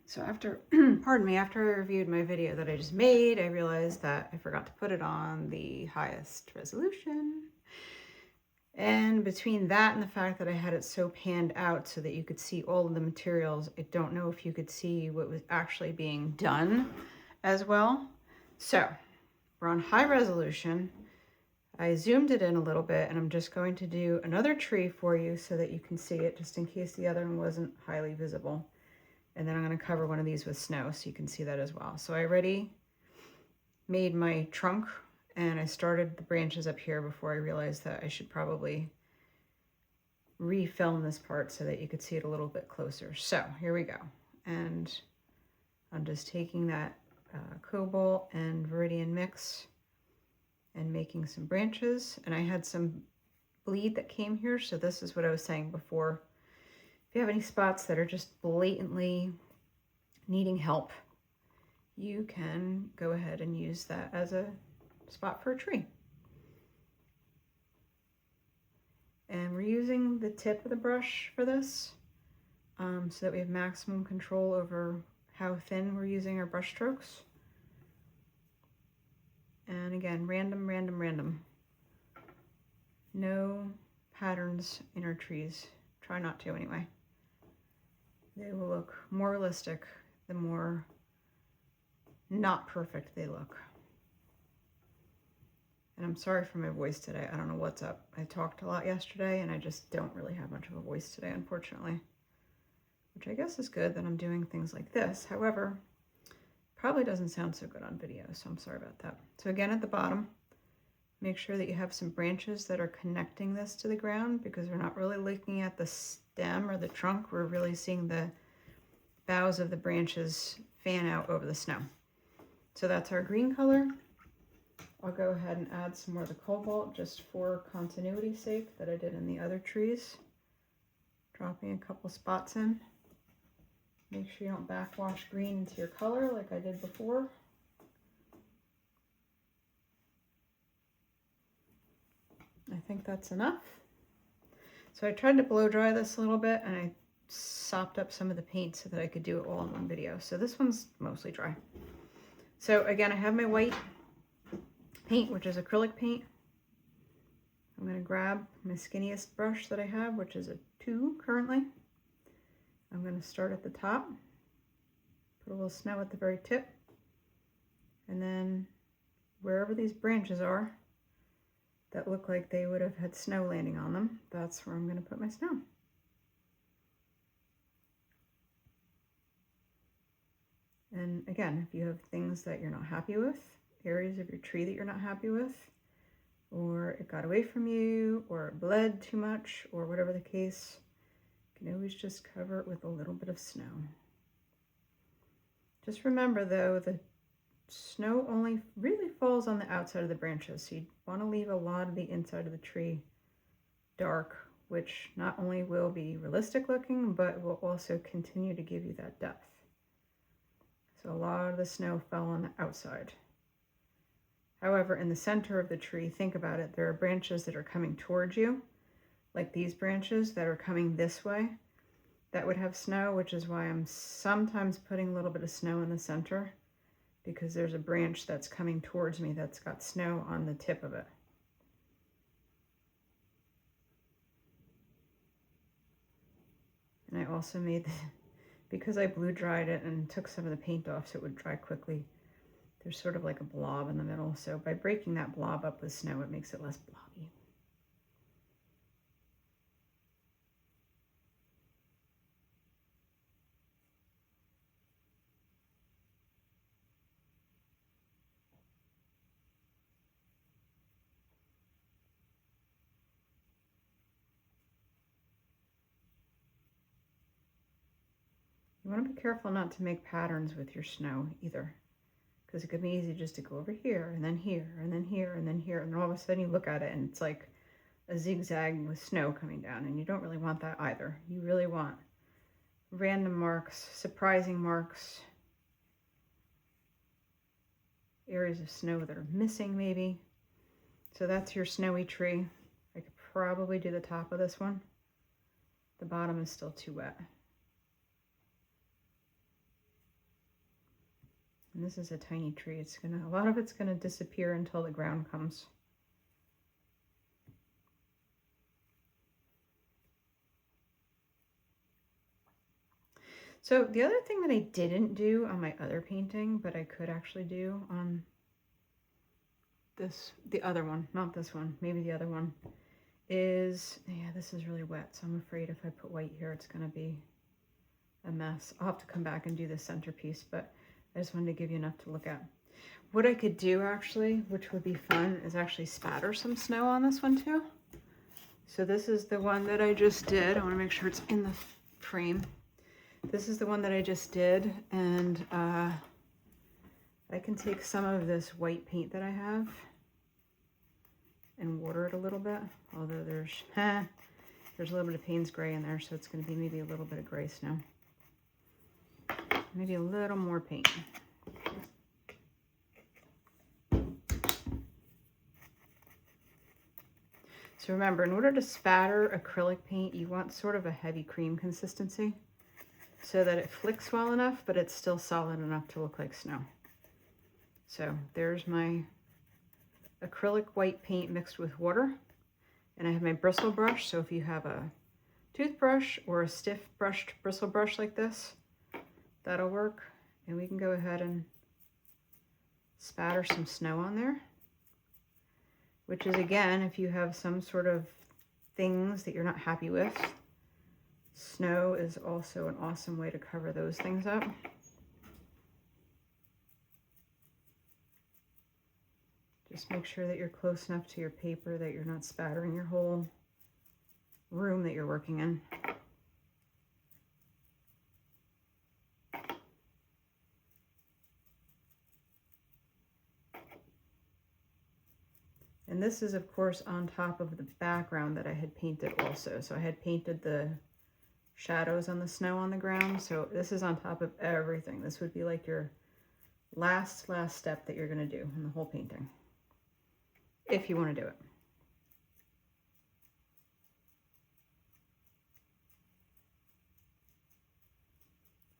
So after, pardon me, after I reviewed my video that I just made, I realized that I forgot to put it on the highest resolution. And between that and the fact that I had it so panned out so that you could see all of the materials, I don't know if you could see what was actually being done as well. So we're on high resolution. I zoomed it in a little bit, and I'm just going to do another tree for you so that you can see it, just in case the other one wasn't highly visible. And then I'm going to cover one of these with snow so you can see that as well. So I already made my trunk, and I started the branches up here before I realized that I should probably refilm this part so that you could see it a little bit closer. So here we go. And I'm just taking that cobalt and viridian mix and making some branches. And I had some bleed that came here, so this is what I was saying before. If you have any spots that are just blatantly needing help, you can go ahead and use that as a spot for a tree. And we're using the tip of the brush for this so that we have maximum control over how thin we're using our brush strokes. And again, random, random, random. No patterns in our trees. Try not to anyway. They will look more realistic the more not perfect they look. And I'm sorry for my voice today. I don't know what's up. I talked a lot yesterday and I just don't really have much of a voice today, unfortunately. Which I guess is good that I'm doing things like this. However, probably doesn't sound so good on video, so I'm sorry about that. So again, at the bottom, make sure that you have some branches that are connecting this to the ground, because we're not really looking at the stem or the trunk. We're really seeing the boughs of the branches fan out over the snow. So that's our green color. I'll go ahead and add some more of the cobalt just for continuity's sake that I did in the other trees. Dropping a couple spots in. Make sure you don't backwash green into your color like I did before. I think that's enough. So I tried to blow dry this a little bit, and I sopped up some of the paint so that I could do it all in one video. So this one's mostly dry. So again, I have my white paint, which is acrylic paint. I'm going to grab my skinniest brush that I have, which is a 2 currently. I'm going to start at the top, put a little snow at the very tip, and then wherever these branches are that look like they would have had snow landing on them, that's where I'm going to put my snow. And again, if you have things that you're not happy with, areas of your tree that you're not happy with, or it got away from you, or it bled too much, or whatever the case, you can always just cover it with a little bit of snow. Just remember though, the snow only really falls on the outside of the branches, so you want to leave a lot of the inside of the tree dark, which not only will be realistic looking, but will also continue to give you that depth. So a lot of the snow fell on the outside. However, in the center of the tree, think about it, there are branches that are coming towards you, like these branches that are coming this way, that would have snow, which is why I'm sometimes putting a little bit of snow in the center, because there's a branch that's coming towards me that's got snow on the tip of it. And I also made, because I blue dried it and took some of the paint off so it would dry quickly, there's sort of like a blob in the middle. So by breaking that blob up with snow, it makes it less blobby. You want to be careful not to make patterns with your snow either, because it could be easy just to go over here and then here and then here and then here, and then all of a sudden you look at it and it's like a zigzag with snow coming down, and you don't really want that either. You really want random marks, surprising marks, areas of snow that are missing maybe. So that's your snowy tree. I could probably do the top of this one. The bottom is still too wet. And this is a tiny tree. A lot of it's gonna disappear until the ground comes. So the other thing that I didn't do on my other painting, but I could actually do on the other one, not this one, maybe the other one, is, yeah, this is really wet, so I'm afraid if I put white here, it's gonna be a mess. I'll have to come back and do the centerpiece, but I just wanted to give you enough to look at. What I could do actually, which would be fun, is actually spatter some snow on this one too. So this is the one that I just did. I wanna make sure it's in the frame. This is the one that I just did, and I can take some of this white paint that I have and water it a little bit, although there's a little bit of Payne's gray in there, so it's going to be maybe a little bit of gray snow. Maybe a little more paint. So remember, in order to spatter acrylic paint, you want sort of a heavy cream consistency so that it flicks well enough, but it's still solid enough to look like snow. So there's my acrylic white paint mixed with water. And I have my bristle brush, so if you have a toothbrush or a stiff brushed bristle brush like this, that'll work. And we can go ahead and spatter some snow on there, which is, again, if you have some sort of things that you're not happy with, snow is also an awesome way to cover those things up. Just make sure that you're close enough to your paper that you're not spattering your whole room that you're working in. And this is, of course, on top of the background that I had painted also. So I had painted the shadows on the snow on the ground. So this is on top of everything. This would be like your last step that you're going to do in the whole painting, if you want to do it.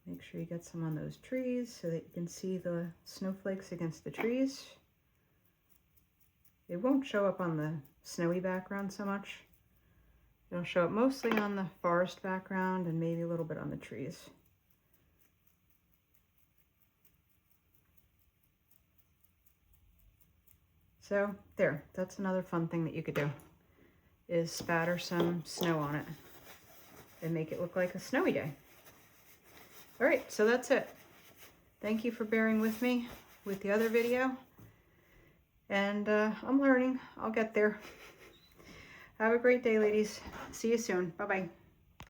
Make sure you get some on those trees so that you can see the snowflakes against the trees. It won't show up on the snowy background so much. It'll show up mostly on the forest background and maybe a little bit on the trees. So there, that's another fun thing that you could do, is spatter some snow on it and make it look like a snowy day. All right, so that's it. Thank you for bearing with me with the other video. And I'm learning. I'll get there. Have a great day, ladies. See you soon. Bye-bye.